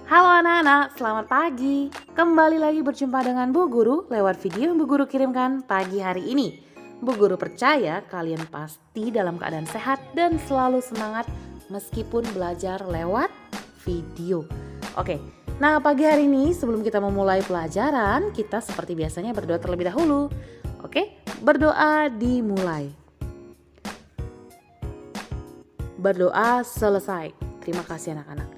Halo anak-anak, selamat pagi. Kembali lagi berjumpa dengan Bu Guru lewat video yang Bu Guru kirimkan pagi hari ini. Bu Guru percaya kalian pasti dalam keadaan sehat dan selalu semangat meskipun belajar lewat video. Oke, nah pagi hari ini sebelum kita memulai pelajaran, kita seperti biasanya berdoa terlebih dahulu. Oke, berdoa dimulai. Berdoa selesai. Terima kasih anak-anak.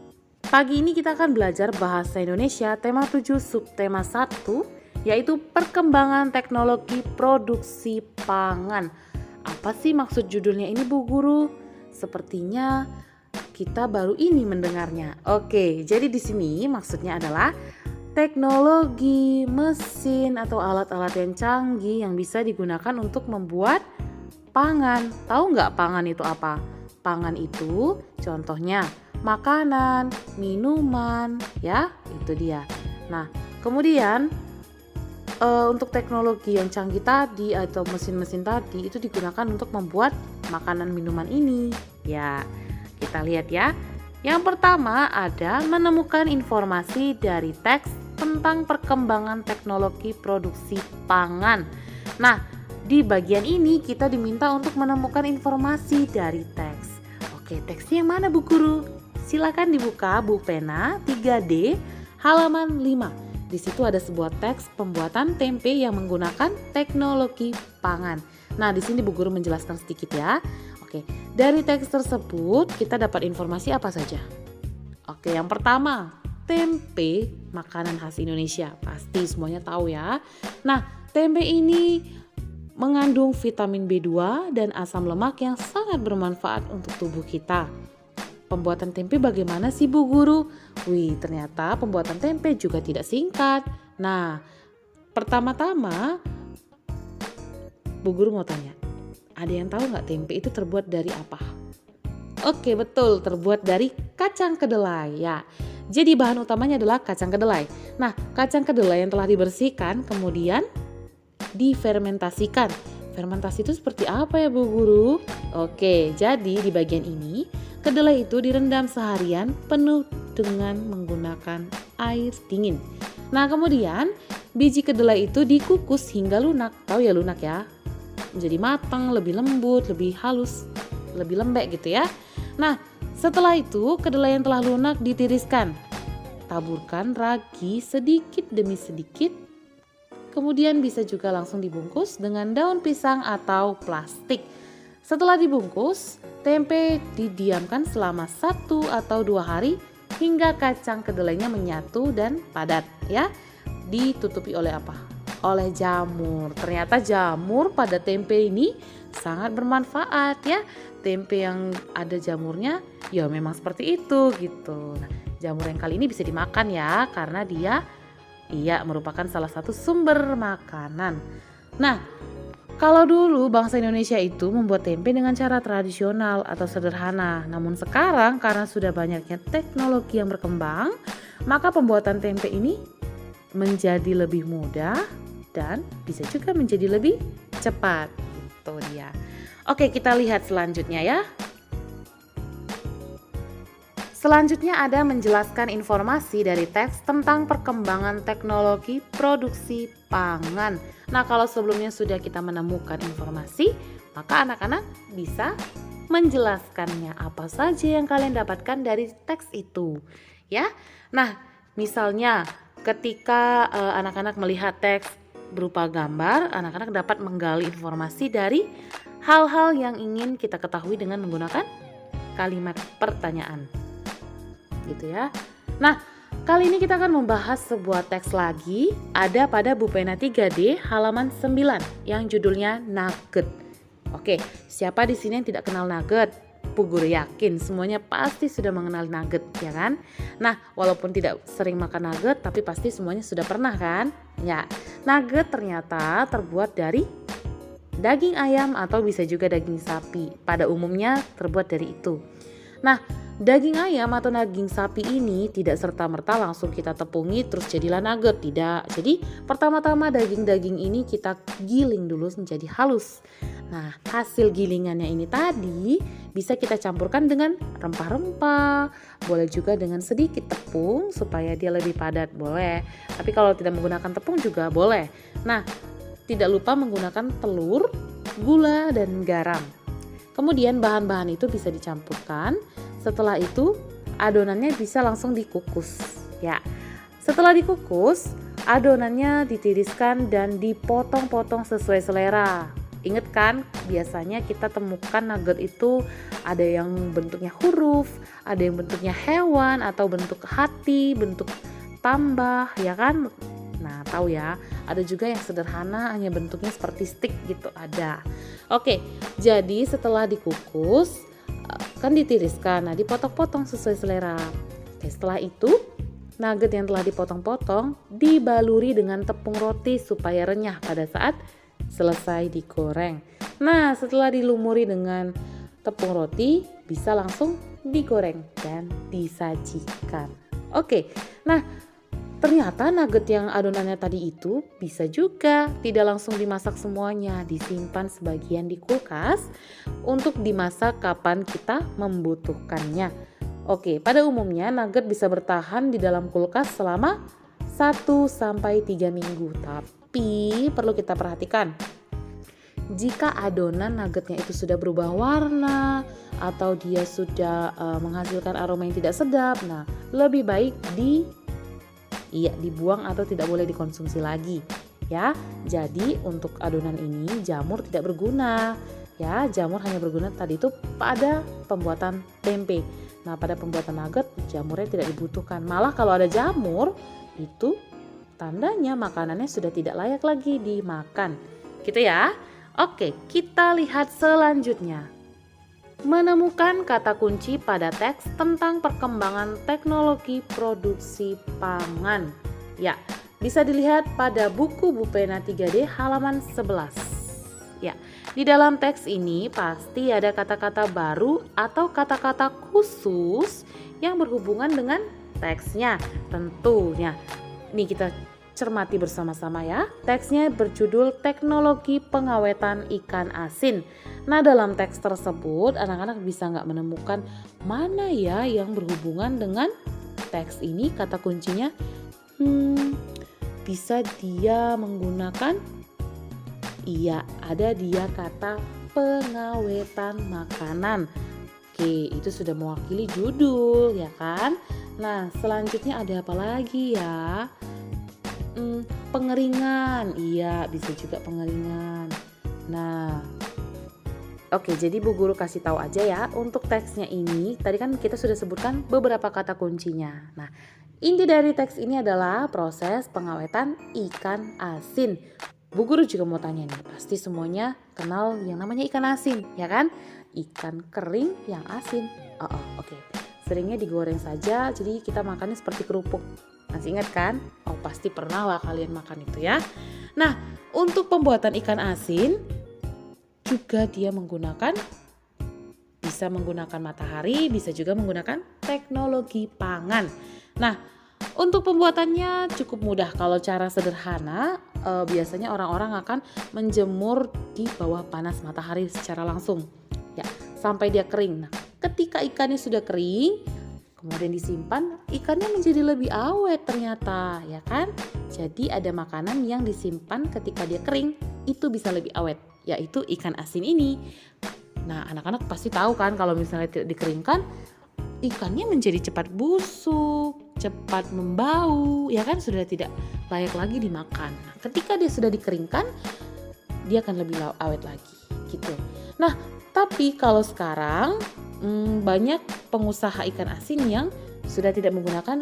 Pagi ini kita akan belajar bahasa Indonesia tema 7 subtema 1 yaitu perkembangan teknologi produksi pangan. Apa sih maksud judulnya ini Bu Guru? Sepertinya kita baru ini mendengarnya. Oke, jadi di sini maksudnya adalah teknologi, mesin atau alat-alat yang canggih yang bisa digunakan untuk membuat pangan. Tahu nggak pangan itu apa? Pangan itu contohnya makanan, minuman, ya itu dia. Nah, kemudian untuk teknologi yang canggih tadi atau mesin-mesin tadi itu digunakan untuk membuat makanan minuman ini. Ya, kita lihat ya. Yang pertama ada menemukan informasi dari teks tentang perkembangan teknologi produksi pangan. Nah, di bagian ini kita diminta untuk menemukan informasi dari teks. Oke, teksnya yang mana Bu Guru? Silakan dibuka buku pena 3D halaman 5. Di situ ada sebuah teks pembuatan tempe yang menggunakan teknologi pangan. Nah, di sini Bu Guru menjelaskan sedikit ya. Oke, dari teks tersebut kita dapat informasi apa saja? Oke, yang pertama, tempe makanan khas Indonesia. Pasti semuanya tahu ya. Nah, tempe ini mengandung vitamin B2 dan asam lemak yang sangat bermanfaat untuk tubuh kita. Pembuatan tempe bagaimana sih Bu Guru? Wih, ternyata pembuatan tempe juga tidak singkat. Nah, pertama-tama Bu Guru mau tanya, ada yang tahu nggak tempe itu terbuat dari apa? Oke, betul, terbuat dari kacang kedelai ya. Jadi bahan utamanya adalah kacang kedelai. Nah, kacang kedelai yang telah dibersihkan kemudian difermentasikan. Fermentasi itu seperti apa ya Bu Guru? Oke, jadi di bagian ini kedelai itu direndam seharian penuh dengan menggunakan air dingin. Nah, kemudian biji kedelai itu dikukus hingga lunak. Tahu ya lunak ya? Menjadi matang, lebih lembut, lebih halus, lebih lembek gitu ya. Nah, setelah itu kedelai yang telah lunak ditiriskan. Taburkan ragi sedikit demi sedikit. Kemudian bisa juga langsung dibungkus dengan daun pisang atau plastik. Setelah dibungkus, tempe didiamkan selama 1 atau 2 hari hingga kacang kedelainya menyatu dan padat ya. Ditutupi oleh apa? Oleh jamur. Ternyata jamur pada tempe ini sangat bermanfaat ya. Tempe yang ada jamurnya ya memang seperti itu gitu. Nah, jamur yang kali ini bisa dimakan ya karena dia merupakan salah satu sumber makanan. Nah, kalau dulu bangsa Indonesia itu membuat tempe dengan cara tradisional atau sederhana. Namun sekarang karena sudah banyaknya teknologi yang berkembang, maka pembuatan tempe ini menjadi lebih mudah dan bisa juga menjadi lebih cepat. Itu dia. Oke, kita lihat selanjutnya ya. Selanjutnya ada menjelaskan informasi dari teks tentang perkembangan teknologi produksi pangan. Nah, kalau sebelumnya sudah kita menemukan informasi, maka anak-anak bisa menjelaskannya apa saja yang kalian dapatkan dari teks itu. Ya. Nah, misalnya ketika anak-anak melihat teks berupa gambar, anak-anak dapat menggali informasi dari hal-hal yang ingin kita ketahui dengan menggunakan kalimat pertanyaan. Gitu ya. Nah, kali ini kita akan membahas sebuah teks lagi ada pada buku pena 3D halaman 9 yang judulnya Nugget. Oke, siapa di sini yang tidak kenal nugget? Bu Guru yakin semuanya pasti sudah mengenal nugget ya kan? Nah, walaupun tidak sering makan nugget tapi pasti semuanya sudah pernah kan? Ya, nugget ternyata terbuat dari daging ayam atau bisa juga daging sapi. Pada umumnya terbuat dari itu. Nah, Daging ayam atau daging sapi ini tidak serta-merta langsung kita tepungi terus jadilah nugget, tidak. Jadi pertama-tama daging-daging ini kita giling dulu menjadi halus. Nah, hasil gilingannya ini tadi bisa kita campurkan dengan rempah-rempah, boleh juga dengan sedikit tepung supaya dia lebih padat, boleh. Tapi kalau tidak menggunakan tepung juga boleh. Nah, tidak lupa menggunakan telur, gula, dan garam. Kemudian bahan-bahan itu bisa dicampurkan. Setelah itu adonannya bisa langsung dikukus. Ya, setelah dikukus, adonannya ditiriskan dan dipotong-potong sesuai selera. Ingat kan, biasanya kita temukan nugget itu ada yang bentuknya huruf, ada yang bentuknya hewan atau bentuk hati, bentuk tambah, ya kan? Nah, tahu ya, ada juga yang sederhana hanya bentuknya seperti stick gitu, ada. Oke, jadi setelah dikukus kan ditiriskan, nah dipotong-potong sesuai selera. Oke, setelah itu nugget yang telah dipotong-potong dibaluri dengan tepung roti supaya renyah pada saat selesai digoreng. Nah, setelah dilumuri dengan tepung roti bisa langsung digoreng dan disajikan. Oke, nah ternyata nugget yang adonannya tadi itu bisa juga tidak langsung dimasak semuanya, disimpan sebagian di kulkas untuk dimasak kapan kita membutuhkannya. Oke, pada umumnya nugget bisa bertahan di dalam kulkas selama 1-3 minggu. Tapi perlu kita perhatikan, jika adonan nuggetnya itu sudah berubah warna atau dia sudah menghasilkan aroma yang tidak sedap, nah lebih baik dibuang atau tidak boleh dikonsumsi lagi ya. Jadi untuk adonan ini jamur tidak berguna ya, jamur hanya berguna tadi itu pada pembuatan tempe. Nah, pada pembuatan nugget jamurnya tidak dibutuhkan, malah kalau ada jamur itu tandanya makanannya sudah tidak layak lagi dimakan gitu ya. Oke, kita lihat selanjutnya. Menemukan kata kunci pada teks tentang perkembangan teknologi produksi pangan. Ya, bisa dilihat pada buku Bupena 3D halaman 11. Ya, di dalam teks ini pasti ada kata-kata baru atau kata-kata khusus yang berhubungan dengan teksnya. Tentunya. Nih kita cermati bersama-sama ya. Teksnya berjudul Teknologi Pengawetan Ikan Asin. Nah, dalam teks tersebut anak-anak bisa nggak menemukan mana ya yang berhubungan dengan teks ini kata kuncinya? Bisa dia menggunakan, iya ada dia kata pengawetan makanan. Oke, itu sudah mewakili judul ya kan? Nah, selanjutnya ada apa lagi ya? Pengeringan, iya bisa juga pengeringan. Nah, oke, jadi Bu Guru kasih tahu aja ya, untuk teksnya ini tadi kan kita sudah sebutkan beberapa kata kuncinya. Nah, inti dari teks ini adalah proses pengawetan ikan asin. Bu Guru juga mau tanya nih, pasti semuanya kenal yang namanya ikan asin, ya kan? Ikan kering yang asin. Oke. Seringnya digoreng saja, jadi kita makannya seperti kerupuk. Masih ingat kan? Oh, pasti pernah lah kalian makan itu ya. Nah, untuk pembuatan ikan asin juga dia bisa menggunakan matahari, bisa juga menggunakan teknologi pangan. Nah, untuk pembuatannya cukup mudah. Kalau cara sederhana, biasanya orang-orang akan menjemur di bawah panas matahari secara langsung, ya, sampai dia kering. Nah, ketika ikannya sudah kering, kemudian disimpan, ikannya menjadi lebih awet ternyata, ya kan? Jadi ada makanan yang disimpan ketika dia kering, itu bisa lebih awet, yaitu ikan asin ini. Nah, anak-anak pasti tahu kan kalau misalnya tidak dikeringkan, ikannya menjadi cepat busuk, cepat membau, ya kan, sudah tidak layak lagi dimakan. Nah, ketika dia sudah dikeringkan, dia akan lebih awet lagi, gitu. Nah, tapi kalau sekarang banyak pengusaha ikan asin yang sudah tidak menggunakan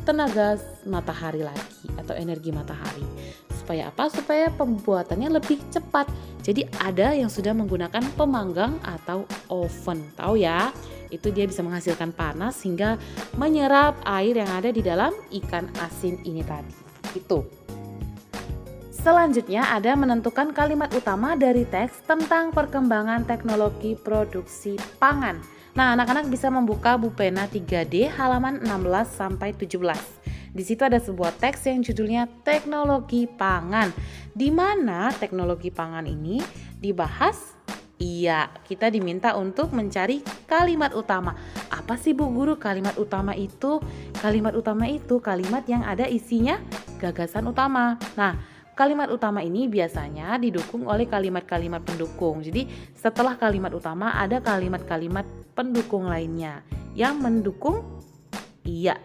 tenaga matahari lagi atau energi matahari. Supaya apa? Supaya pembuatannya lebih cepat. Jadi ada yang sudah menggunakan pemanggang atau oven. Tahu ya? Itu dia bisa menghasilkan panas hingga menyerap air yang ada di dalam ikan asin ini tadi. Itu. Selanjutnya ada menentukan kalimat utama dari teks tentang perkembangan teknologi produksi pangan. Nah, anak-anak bisa membuka buku pena 3D halaman 16 sampai 17. Di situ ada sebuah teks yang judulnya Teknologi Pangan. Di mana teknologi pangan ini dibahas? Iya, kita diminta untuk mencari kalimat utama. Apa sih Bu Guru kalimat utama itu? Kalimat utama itu kalimat yang ada isinya gagasan utama. Nah, kalimat utama ini biasanya didukung oleh kalimat-kalimat pendukung. Jadi setelah kalimat utama ada kalimat-kalimat pendukung lainnya yang mendukung,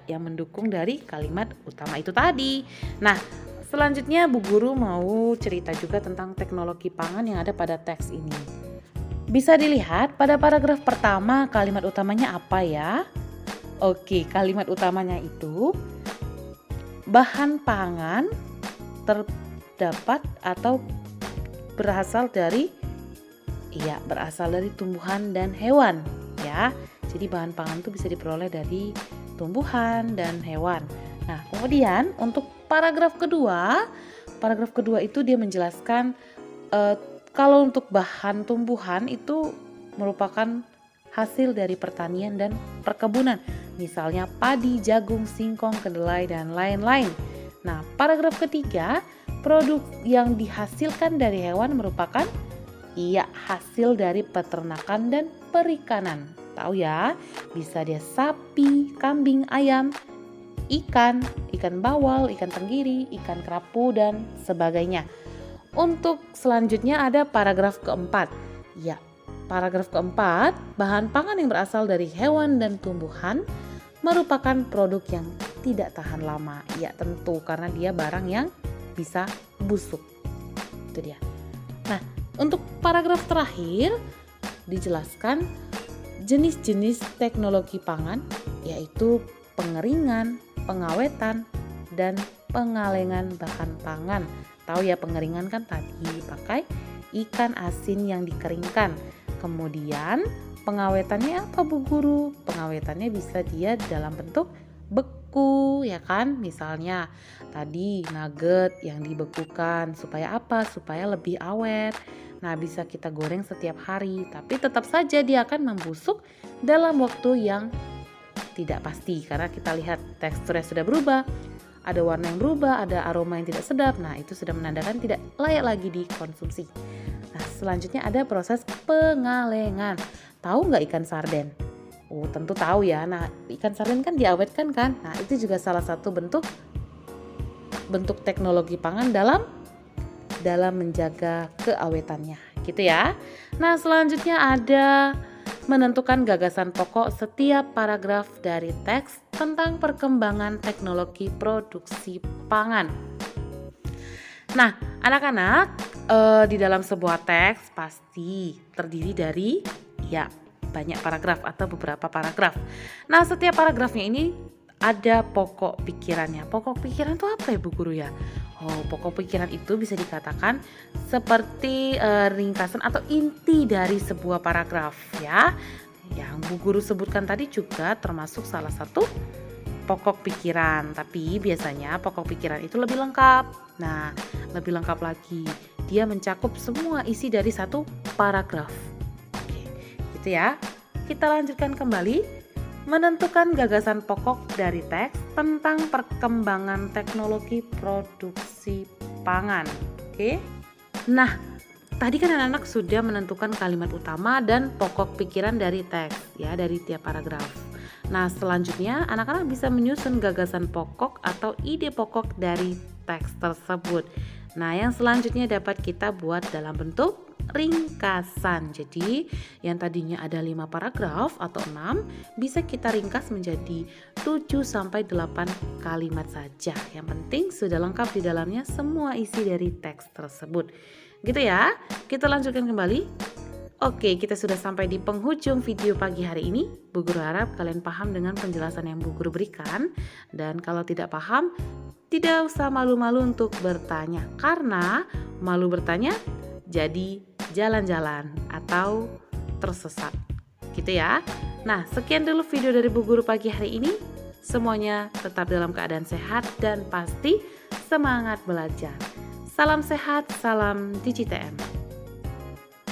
yang mendukung dari kalimat utama itu tadi. Nah, selanjutnya Bu Guru mau cerita juga tentang teknologi pangan yang ada pada teks ini. Bisa dilihat pada paragraf pertama kalimat utamanya apa ya? Oke, kalimat utamanya itu bahan pangan terdapat atau berasal dari tumbuhan dan hewan ya. Jadi bahan pangan itu bisa diperoleh dari tumbuhan dan hewan. Nah, kemudian untuk paragraf kedua itu dia menjelaskan kalau untuk bahan tumbuhan itu merupakan hasil dari pertanian dan perkebunan. Misalnya padi, jagung, singkong, kedelai, dan lain-lain. Nah, paragraf ketiga, produk yang dihasilkan dari hewan merupakan hasil dari peternakan dan perikanan. Tahu ya, bisa dia sapi, kambing, ayam, ikan bawal, ikan tenggiri, ikan kerapu, dan sebagainya. Untuk selanjutnya ada paragraf keempat. Ya, paragraf keempat, bahan pangan yang berasal dari hewan dan tumbuhan merupakan produk yang tidak tahan lama. Ya, tentu karena dia barang yang bisa busuk. Itu dia. Nah, untuk paragraf terakhir dijelaskan jenis-jenis teknologi pangan, yaitu pengeringan, pengawetan, dan pengalengan bahan pangan. Tahu ya, pengeringan kan tadi pakai ikan asin yang dikeringkan. Kemudian pengawetannya apa Bu Guru? Pengawetannya bisa dia dalam bentuk beku ya kan. Misalnya tadi nugget yang dibekukan supaya apa? Supaya lebih awet. Nah, bisa kita goreng setiap hari, tapi tetap saja dia akan membusuk dalam waktu yang tidak pasti karena kita lihat teksturnya sudah berubah. Ada warna yang berubah, ada aroma yang tidak sedap. Nah, itu sudah menandakan tidak layak lagi dikonsumsi. Nah, selanjutnya ada proses pengalengan. Tahu nggak ikan sarden? Oh, tentu tahu ya. Nah, ikan sarden kan diawetkan kan? Nah, itu juga salah satu bentuk teknologi pangan dalam menjaga keawetannya. Gitu ya. Nah, selanjutnya ada menentukan gagasan pokok setiap paragraf dari teks tentang perkembangan teknologi produksi pangan. Nah, anak-anak, di dalam sebuah teks pasti terdiri dari banyak paragraf atau beberapa paragraf. Nah, setiap paragrafnya ini ada pokok pikirannya. Pokok pikiran itu apa ya Bu Guru ya? Oh, pokok pikiran itu bisa dikatakan seperti ringkasan atau inti dari sebuah paragraf ya. Yang Bu Guru sebutkan tadi juga termasuk salah satu pokok pikiran. Tapi biasanya pokok pikiran itu lebih lengkap. Nah, lebih lengkap lagi. Dia mencakup semua isi dari satu paragraf. Oke, gitu ya. Kita lanjutkan kembali. Menentukan gagasan pokok dari teks tentang perkembangan teknologi produksi pangan. Oke. Nah, tadi kan anak-anak sudah menentukan kalimat utama dan pokok pikiran dari teks ya, dari tiap paragraf. Nah, selanjutnya anak-anak bisa menyusun gagasan pokok atau ide pokok dari teks tersebut. Nah, yang selanjutnya dapat kita buat dalam bentuk ringkasan. Jadi yang tadinya ada 5 paragraf atau 6 bisa kita ringkas menjadi 7 sampai 8 kalimat saja. Yang penting sudah lengkap di dalamnya semua isi dari teks tersebut. Gitu ya. Kita lanjutkan kembali. Oke, kita sudah sampai di penghujung video pagi hari ini. Bu Guru harap kalian paham dengan penjelasan yang Bu Guru berikan. Dan kalau tidak paham, tidak usah malu-malu untuk bertanya. Karena malu bertanya jadi jalan-jalan atau tersesat gitu ya. Nah, sekian dulu video dari Bu Guru pagi hari ini. Semuanya tetap dalam keadaan sehat dan pasti semangat belajar. Salam sehat, salam DigiTM.